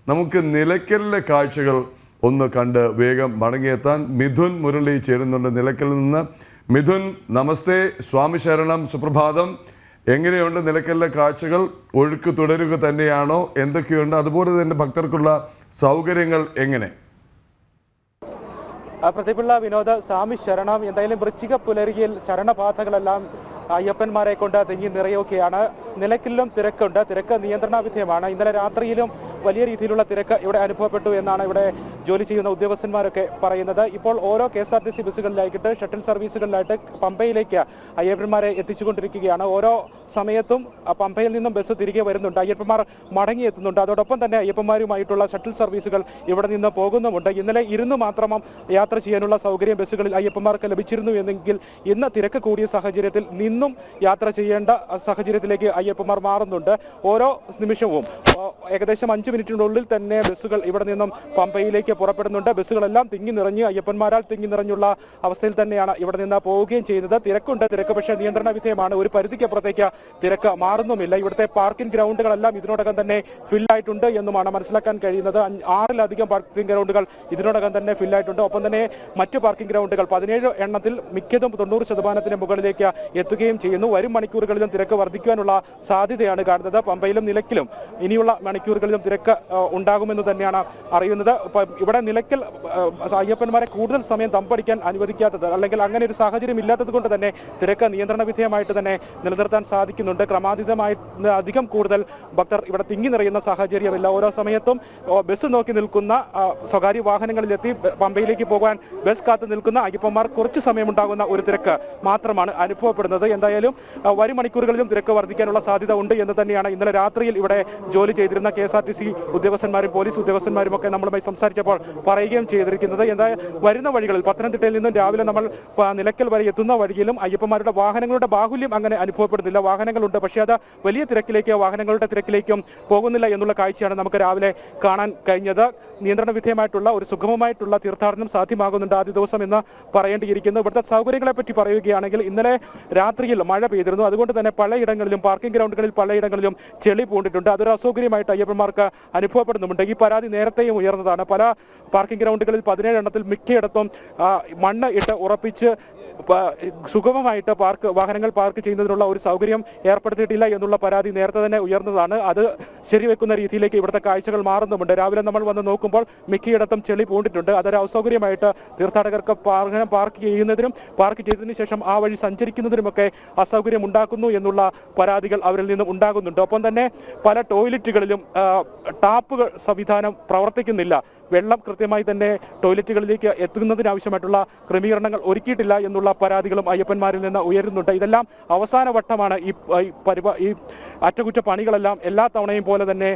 നമുക്ക് നിലയ്ക്കലിലെ കാഴ്ചകൾ ഒന്ന് കണ്ട് വേഗം മടങ്ങിയെത്താൻ മിഥുൻ മുരളി ചേരുന്നുണ്ട് നിലയ്ക്കലിൽ നിന്ന്. മിഥുൻ, നമസ്തേ, സ്വാമി ശരണം, സുപ്രഭാതം. എങ്ങനെയുണ്ട് നിലയ്ക്കലിലെ കാഴ്ചകൾ? ഒഴുക്ക് തുടരുക തന്നെയാണോ? എന്തൊക്കെയുണ്ട്? അതുപോലെ തന്നെ ഭക്തർക്കുള്ള സൗകര്യങ്ങൾ എങ്ങനെ? പ്രതിപിള്ള വിനോദ, സ്വാമി ശരണം. എന്തായാലും വൃശ്ചിക പുലരിയിൽ ശരണപാതകളെല്ലാം അയ്യപ്പന്മാരെ കൊണ്ട് തിങ്ങി നിറയുകയാണ്. നിലയ്ക്കലിലും തിരക്കുണ്ട്. തിരക്ക് നിയന്ത്രണ വിധേയമാണ്. ഇന്നലെ രാത്രിയിലും വലിയ രീതിയിലുള്ള തിരക്ക് ഇവിടെ അനുഭവപ്പെട്ടു എന്നാണ് ഇവിടെ ജോലി ചെയ്യുന്ന ഉദ്യോഗസ്ഥന്മാരൊക്കെ പറയുന്നത്. ഇപ്പോൾ ഓരോ KSRTC ബസ്സുകളിലായിട്ട്, ഷട്ടിൽ സർവീസുകളിലായിട്ട് പമ്പയിലേക്ക് അയ്യപ്പന്മാരെ എത്തിച്ചുകൊണ്ടിരിക്കുകയാണ്. ഓരോ സമയത്തും പമ്പയിൽ നിന്നും ബസ് തിരികെ വരുന്നുണ്ട്, അയ്യപ്പന്മാർ മടങ്ങിയെത്തുന്നുണ്ട്. അതോടൊപ്പം തന്നെ അയ്യപ്പന്മാരുമായിട്ടുള്ള ഷട്ടിൽ സർവീസുകൾ ഇവിടെ നിന്ന് പോകുന്നുമുണ്ട്. ഇന്നലെ ഇരുന്ന് മാത്രം യാത്ര ചെയ്യാനുള്ള സൗകര്യം ബസ്സുകളിൽ അയ്യപ്പന്മാർക്ക് ലഭിച്ചിരുന്നു എന്നെങ്കിൽ ഇന്ന് തിരക്ക് കൂടിയ സാഹചര്യത്തിൽ നിന്നും യാത്ര ചെയ്യേണ്ട സാഹചര്യത്തിലേക്ക് അയ്യപ്പന്മാർ മാറുന്നുണ്ട്. ഓരോ നിമിഷവും ഏകദേശം 5 മിനിറ്റിനുള്ളിൽ തന്നെ ബസ്സുകൾ ഇവിടെ നിന്നും പമ്പയിലേക്ക് പുറപ്പെടുന്നുണ്ട്. ബസ്സുകളെല്ലാം തിങ്ങി നിറഞ്ഞ് അയ്യപ്പന്മാരാൽ തിങ്ങി നിറഞ്ഞുള്ള അവസ്ഥയിൽ തന്നെയാണ് ഇവിടെ നിന്ന് പോവുകയും ചെയ്യുന്നത്. തിരക്കുണ്ട്. തിരക്ക് പക്ഷേ നിയന്ത്രണ വിധേയമാണ്. ഒരു പരിധിക്കപ്പുറത്തേക്ക് തിരക്ക് മാറുന്നുമില്ല. ഇവിടുത്തെ പാർക്കിംഗ് ഗ്രൗണ്ടുകളെല്ലാം ഇതിനോടകം തന്നെ ഫില്ലായിട്ടുണ്ട് എന്നുമാണ് മനസ്സിലാക്കാൻ കഴിയുന്നത്. 6ലധികം പാർക്കിംഗ് ഗ്രൗണ്ടുകൾ ഇതിനോടകം തന്നെ ഫില്ലായിട്ടുണ്ട്. ഒപ്പം തന്നെ മറ്റു പാർക്കിംഗ് ഗ്രൗണ്ടുകൾ 17 എണ്ണത്തിൽ മിക്കതും 90% മുകളിലേക്ക് എത്തുകയും ചെയ്യുന്നു. വരും മണിക്കൂറുകളിലും തിരക്ക് വർദ്ധിക്കുവാനുള്ള സാധ്യതയാണ് കാണുന്നത്. പമ്പയിലും നിലയ്ക്കലും ഇനിയുള്ള മണിക്കൂറുകളിലും തിരക്ക് ഉണ്ടാകുമെന്ന് തന്നെയാണ് അറിയുന്നത്. ഇവിടെ നിലയ്ക്കൽ അയ്യപ്പന്മാരെ കൂടുതൽ സമയം തമ്പടിക്കാൻ അനുവദിക്കാത്തത്, അല്ലെങ്കിൽ അങ്ങനെ ഒരു സാഹചര്യം ഇല്ലാത്തത് കൊണ്ട് തന്നെ തിരക്ക് നിയന്ത്രണ വിധേയമായിട്ട് തന്നെ നിലനിർത്താൻ സാധിക്കുന്നുണ്ട്. ക്രമാതീതമായി അധികം കൂടുതൽ ഭക്തർ ഇവിടെ തിങ്ങി നിറയുന്ന സാഹചര്യമില്ല. ഓരോ സമയത്തും ബസ് നോക്കി നിൽക്കുന്ന, സ്വകാര്യ വാഹനങ്ങളിലെത്തി പമ്പയിലേക്ക് പോകാൻ ബസ് കാത്തു നിൽക്കുന്ന അയ്യപ്പന്മാർ കുറച്ച് സമയമുണ്ടാകുന്ന ഒരു തിരക്ക് മാത്രമാണ് അനുഭവപ്പെടുന്നത്. എന്തായാലും വരും മണിക്കൂറുകളിലും തിരക്ക് വർദ്ധിക്കാനുള്ള സാധ്യത ഉണ്ട് എന്ന് തന്നെയാണ് ഇന്നലെ രാത്രിയിൽ ഇവിടെ ജോലി ചെയ്തിരുന്ന KSRTC ഉദ്യോഗസ്ഥന്മാരും പോലീസ് ഉദ്യോഗസ്ഥന്മാരും ഒക്കെ നമ്മളുമായി സംസാരിച്ചപ്പോൾ പറയുകയും ചെയ്തിരിക്കുന്നത്. എന്തായാലും വരുന്ന വഴികളിൽ പത്തനംതിട്ടയിൽ നിന്നും രാവിലെ നമ്മൾ നിലയ്ക്കൽ വരെ എത്തുന്ന വഴിയിലും അയ്യപ്പന്മാരുടെ വാഹനങ്ങളുടെ ബാഹുല്യം അങ്ങനെ അനുഭവപ്പെടുന്നില്ല. വാഹനങ്ങളുണ്ട്, പക്ഷേ അത് വലിയ വാഹനങ്ങളുടെ തിരക്കിലേക്കും പോകുന്നില്ല എന്നുള്ള കാഴ്ചയാണ് നമുക്ക് രാവിലെ കാണാൻ കഴിഞ്ഞത്. നിയന്ത്രണ വിധേയമായിട്ടുള്ള ഒരു സുഗമമായിട്ടുള്ള തീർത്ഥാടനം സാധ്യമാകുന്നുണ്ട് ആദ്യ ദിവസം എന്ന് പറയേണ്ടിയിരിക്കുന്നു. ഇവിടുത്തെ സൗകര്യങ്ങളെ പറ്റി പറയുകയാണെങ്കിൽ ഇന്നലെ രാത്രിയിൽ മഴ പെയ്തിരുന്നു. അതുകൊണ്ട് തന്നെ പലയിടങ്ങളിലും പാർക്കിംഗ് ഗ്രൗണ്ടുകളിൽ പലയിടങ്ങളിലും ചെളി പൂണ്ടിട്ടുണ്ട്. അതൊരു അസൗകര്യമായിട്ട് അയ്യപ്പന്മാർക്ക് അനുഭവപ്പെടുന്നുമുണ്ട്. ഈ പരാതി നേരത്തെയും ഉയർന്നതാണ്. പല പാർക്കിംഗ് ഗ്രൗണ്ടുകളിൽ 17 എണ്ണത്തിൽ മിക്കയിടത്തും മണ്ണ് ഇട്ട് ഉറപ്പിച്ച് സുഗമമായിട്ട് വാഹനങ്ങൾ പാർക്ക് ചെയ്യുന്നതിനുള്ള ഒരു സൗകര്യം ഏർപ്പെടുത്തിയിട്ടില്ല എന്നുള്ള പരാതി നേരത്തെ തന്നെ ഉയർന്നതാണ്. അത് ശരിവെക്കുന്ന രീതിയിലേക്ക് ഇവിടുത്തെ കാഴ്ചകൾ മാറുന്നുമുണ്ട്. രാവിലെ നമ്മൾ വന്ന് നോക്കുമ്പോൾ മിക്കയിടത്തും ചെളി പൂണ്ടിട്ടുണ്ട്. അതൊരു അസൗകര്യമായിട്ട് തീർത്ഥാടകർക്ക് വാഹനം പാർക്ക് ചെയ്യുന്നതിനും പാർക്ക് ചെയ്തതിനു ശേഷം ആ വഴി സഞ്ചരിക്കുന്നതിനുമൊക്കെ അസൗകര്യം ഉണ്ടാക്കുന്നു എന്നുള്ള പരാതികൾ അവരിൽ നിന്നും ഉണ്ടാകുന്നുണ്ട്. ഒപ്പം തന്നെ പല ടോയ്ലറ്റുകളിലും ടാപ്പുകൾ സംവിധാനം പ്രവർത്തിക്കുന്നില്ല. വെള്ളം കൃത്യമായി തന്നെ ടോയ്ലറ്റുകളിലേക്ക് എത്തുന്നതിനാവശ്യമായിട്ടുള്ള ക്രമീകരണങ്ങൾ ഒരുക്കിയിട്ടില്ല എന്നുള്ള പരാതികളും അയ്യപ്പന്മാരിൽ നിന്ന് ഉയരുന്നുണ്ട്. ഇതെല്ലാം അവസാന വട്ടമാണ് ഈ അറ്റകുറ്റപ്പണികളെല്ലാം എല്ലാ തവണയും പോലെ തന്നെ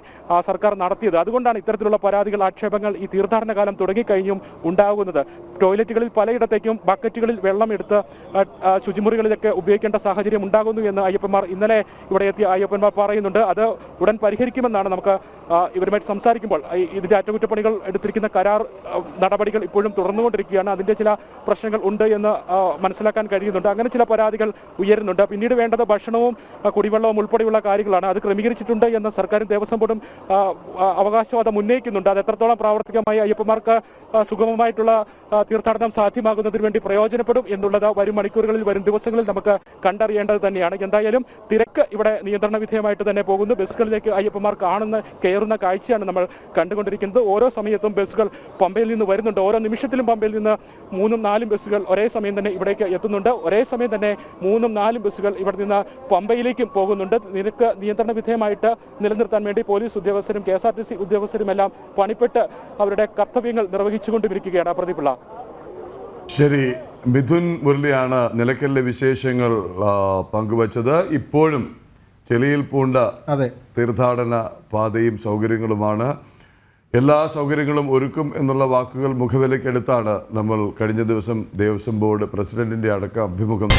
സർക്കാർ നടത്തിയത്. അതുകൊണ്ടാണ് ഇത്തരത്തിലുള്ള പരാതികൾ, ആക്ഷേപങ്ങൾ ഈ തീർത്ഥാടന കാലം തുടങ്ങിക്കഴിഞ്ഞും ഉണ്ടാകുന്നത്. ടോയ്ലറ്റുകളിൽ പലയിടത്തേക്കും ബക്കറ്റുകളിൽ വെള്ളം എടുത്ത് ശുചിമുറികളിലൊക്കെ ഉപയോഗിക്കേണ്ട സാഹചര്യം ഉണ്ടാകുന്നു എന്ന് അയ്യപ്പന്മാർ ഇന്നലെ ഇവിടെ എത്തിയ അയ്യപ്പന്മാർ പറയുന്നുണ്ട്. അത് ഉടൻ പരിഹരിക്കുമെന്നാണ് നമുക്ക് ഇവരുമായിട്ട് സംസാരിക്കുമ്പോൾ. ഇതിന്റെ അറ്റകുറ്റപ്പണികൾ എടുത്തിരിക്കുന്ന കരാർ നടപടികൾ ഇപ്പോഴും തുടർന്നുകൊണ്ടിരിക്കുകയാണ്. അതിന്റെ ചില പ്രശ്നങ്ങൾ ഉണ്ട് എന്ന് മനസ്സിലാക്കാൻ കഴിയുന്നുണ്ട്. അങ്ങനെ ചില പരാതികൾ ഉയരുന്നുണ്ട്. പിന്നീട് വേണ്ടത് ഭക്ഷണവും കുടിവെള്ളവും ഉൾപ്പെടെയുള്ള കാര്യങ്ങളാണ്. അത് ക്രമീകരിച്ചിട്ടുണ്ട് എന്ന് സർക്കാരും ദേവസ്വം ബോർഡും അവകാശവാദം ഉന്നയിക്കുന്നുണ്ട്. അത് എത്രത്തോളം പ്രാവർത്തികമായി അയ്യപ്പന്മാർക്ക് സുഗമമായിട്ടുള്ള തീർത്ഥാടനം സാധ്യമാകുന്നതിന് വേണ്ടി പ്രയോജനപ്പെടും എന്നുള്ളത് വരും മണിക്കൂറുകളിൽ, വരും ദിവസങ്ങളിൽ നമുക്ക് കണ്ടറിയേണ്ടത് തന്നെയാണ്. എന്തായാലും തിരക്ക് ഇവിടെ നിയന്ത്രണ വിധേയമായിട്ട് തന്നെ പോകുന്നു. ബസ്സുകളിലേക്ക് അയ്യപ്പന്മാർ കയറുന്ന കാഴ്ചയാണ് നമ്മൾ കണ്ടുകൊണ്ടിരിക്കുന്നത്. ഓരോ സമയത്തും ബസ്സുകൾ പമ്പയിൽ നിന്ന് വരുന്നുണ്ട്. ഓരോ നിമിഷത്തിലും പമ്പയിൽ നിന്ന് 3-4 ബസ്സുകൾ ഒരേ സമയം തന്നെ ഇവിടേക്ക് എത്തുന്നുണ്ട്. ഒരേ സമയം തന്നെ 3-4 ബസ്സുകൾ ഇവിടെ നിന്ന് പമ്പയിലേക്കും പോകുന്നുണ്ട്. നിരക്ക് നിയന്ത്രണ വിധേയമായിട്ട് നിലനിർത്താൻ വേണ്ടി പോലീസ് ഉദ്യോഗസ്ഥരും KSRTC ഉദ്യോഗസ്ഥരുമെല്ലാം പണിപ്പെട്ട് അവരുടെ കർത്തവ്യങ്ങൾ നിർവഹിച്ചുകൊണ്ടിരിക്കുകയാണ്. പ്രതിപിള്ള. ശരി, മിഥുൻ മുരളിയാണ് നിലയ്ക്കലിലെ വിശേഷങ്ങൾ പങ്കുവച്ചത്. ഇപ്പോഴും ചെളിയിൽ പൂണ്ട തീർത്ഥാടന പാതയും സൗകര്യങ്ങളുമാണ്. എല്ലാ സൗകര്യങ്ങളും ഒരുക്കും എന്നുള്ള വാക്കുകൾ മുഖവിലക്കെടുത്താണ് നമ്മൾ കഴിഞ്ഞ ദിവസം ദേവസ്വം ബോർഡ് പ്രസിഡന്റിൻ്റെ അടക്കം അഭിമുഖം